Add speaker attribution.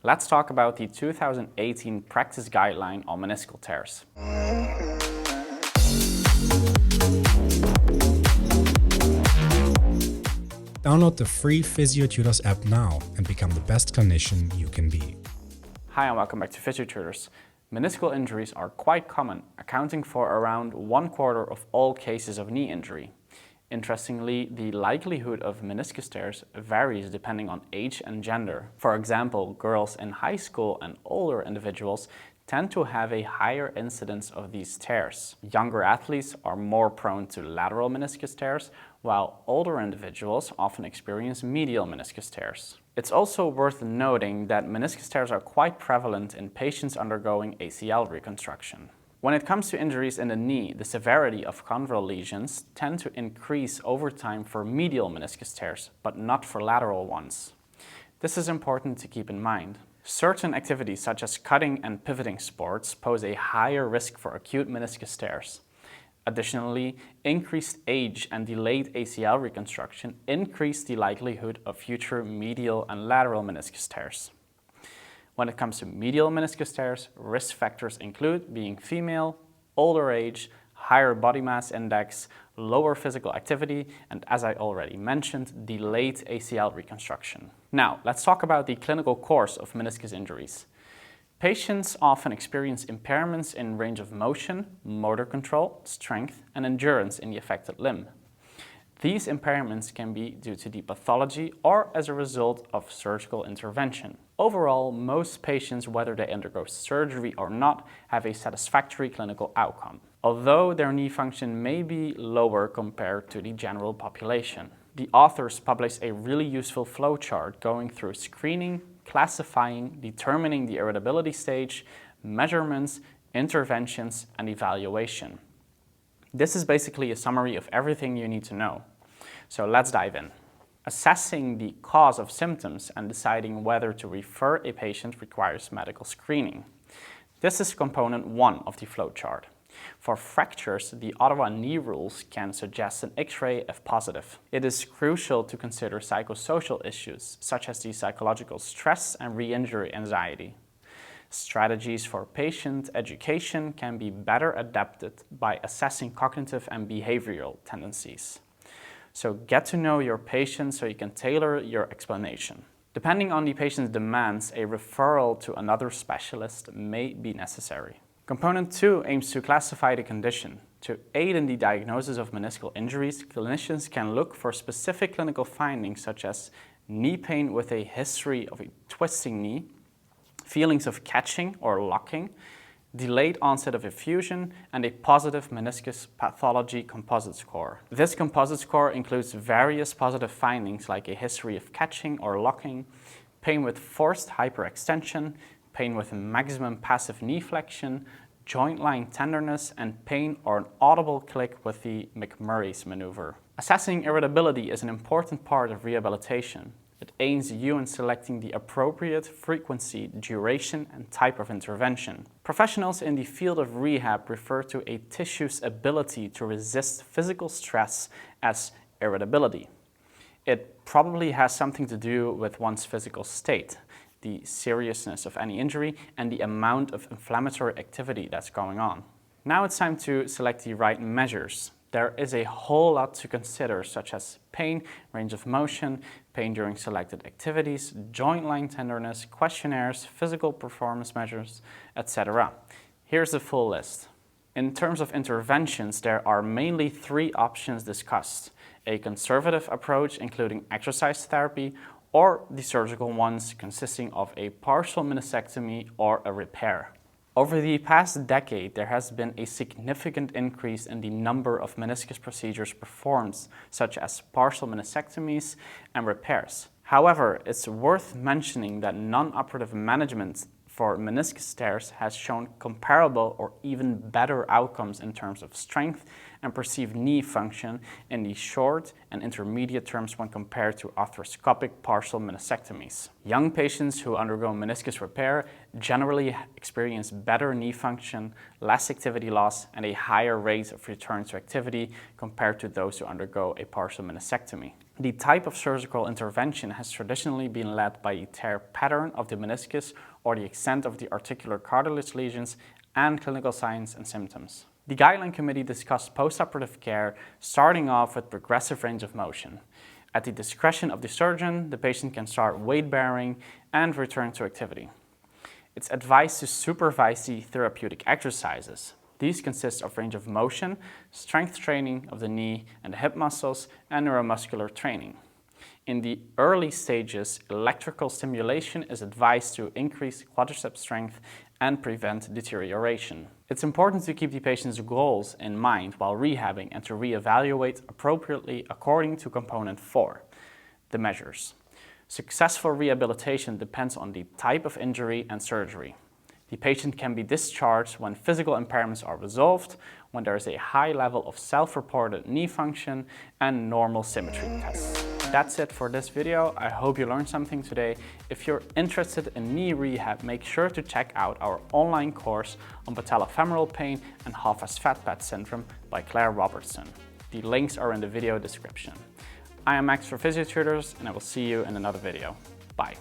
Speaker 1: Let's talk about the 2018 Practice Guideline on meniscal tears.
Speaker 2: Download the free Physiotutors app now and become the best clinician you can be.
Speaker 1: Hi and welcome back to Physiotutors. Meniscal injuries are quite common, accounting for around 1/4 of all cases of knee injury. Interestingly, the likelihood of meniscus tears varies depending on age and gender. For example, girls in high school and older individuals tend to have a higher incidence of these tears. Younger athletes are more prone to lateral meniscus tears, while older individuals often experience medial meniscus tears. It's also worth noting that meniscus tears are quite prevalent in patients undergoing ACL reconstruction. When it comes to injuries in the knee, the severity of chondral lesions tend to increase over time for medial meniscus tears, but not for lateral ones. This is important to keep in mind. Certain activities such as cutting and pivoting sports pose a higher risk for acute meniscus tears. Additionally, increased age and delayed ACL reconstruction increase the likelihood of future medial and lateral meniscus tears. When it comes to medial meniscus tears, risk factors include being female, older age, higher body mass index, lower physical activity, and as I already mentioned, delayed ACL reconstruction. Now, let's talk about the clinical course of meniscus injuries. Patients often experience impairments in range of motion, motor control, strength, and endurance in the affected limb. These impairments can be due to the pathology or as a result of surgical intervention. Overall, most patients, whether they undergo surgery or not, have a satisfactory clinical outcome, although their knee function may be lower compared to the general population. The authors publish a really useful flowchart going through screening, classifying, determining the irritability stage, measurements, interventions, and evaluation. This is basically a summary of everything you need to know. So let's dive in. Assessing the cause of symptoms and deciding whether to refer a patient requires medical screening. This is component 1 of the flowchart. For fractures, the Ottawa knee rules can suggest an X-ray if positive. It is crucial to consider psychosocial issues, such as the psychological stress and re-injury anxiety. Strategies for patient education can be better adapted by assessing cognitive and behavioral tendencies. So get to know your patient so you can tailor your explanation. Depending on the patient's demands, a referral to another specialist may be necessary. Component 2 aims to classify the condition. To aid in the diagnosis of meniscal injuries, clinicians can look for specific clinical findings such as knee pain with a history of a twisting knee, feelings of catching or locking, delayed onset of effusion, and a positive meniscus pathology composite score. This composite score includes various positive findings like a history of catching or locking, pain with forced hyperextension, pain with maximum passive knee flexion, joint line tenderness, and pain or an audible click with the McMurray's maneuver. Assessing irritability is an important part of rehabilitation. It aids you in selecting the appropriate frequency, duration, and type of intervention. Professionals in the field of rehab refer to a tissue's ability to resist physical stress as irritability. It probably has something to do with one's physical state, the seriousness of any injury, and the amount of inflammatory activity that's going on. Now it's time to select the right measures. There is a whole lot to consider, such as pain, range of motion, pain during selected activities, joint line tenderness, questionnaires, physical performance measures, etc. Here's the full list. In terms of interventions, there are mainly 3 options discussed: a conservative approach including exercise therapy, or the surgical ones consisting of a partial meniscectomy or a repair. Over the past decade, there has been a significant increase in the number of meniscus procedures performed, such as partial meniscectomies and repairs. However, it's worth mentioning that non-operative management for meniscus tears has shown comparable or even better outcomes in terms of strength and perceived knee function in the short and intermediate terms when compared to arthroscopic partial meniscectomies. Young patients who undergo meniscus repair generally experience better knee function, less activity loss, and a higher rate of return to activity compared to those who undergo a partial meniscectomy. The type of surgical intervention has traditionally been led by the tear pattern of the meniscus or the extent of the articular cartilage lesions and clinical signs and symptoms. The Guideline Committee discussed postoperative care, starting off with progressive range of motion. At the discretion of the surgeon, the patient can start weight bearing and return to activity. It's advised to supervise the therapeutic exercises. These consist of range of motion, strength training of the knee and the hip muscles, and neuromuscular training. In the early stages, electrical stimulation is advised to increase quadriceps strength and prevent deterioration. It's important to keep the patient's goals in mind while rehabbing and to reevaluate appropriately according to component 4, the measures. Successful rehabilitation depends on the type of injury and surgery. The patient can be discharged when physical impairments are resolved, when there is a high level of self-reported knee function and normal symmetry tests. That's it for this video. I hope you learned something today. If you're interested in knee rehab, make sure to check out our online course on patellofemoral pain and Hallfast-Fatpad syndrome by Claire Robertson. The links are in the video description. I am Max for Physiotutors, and I will see you in another video. Bye.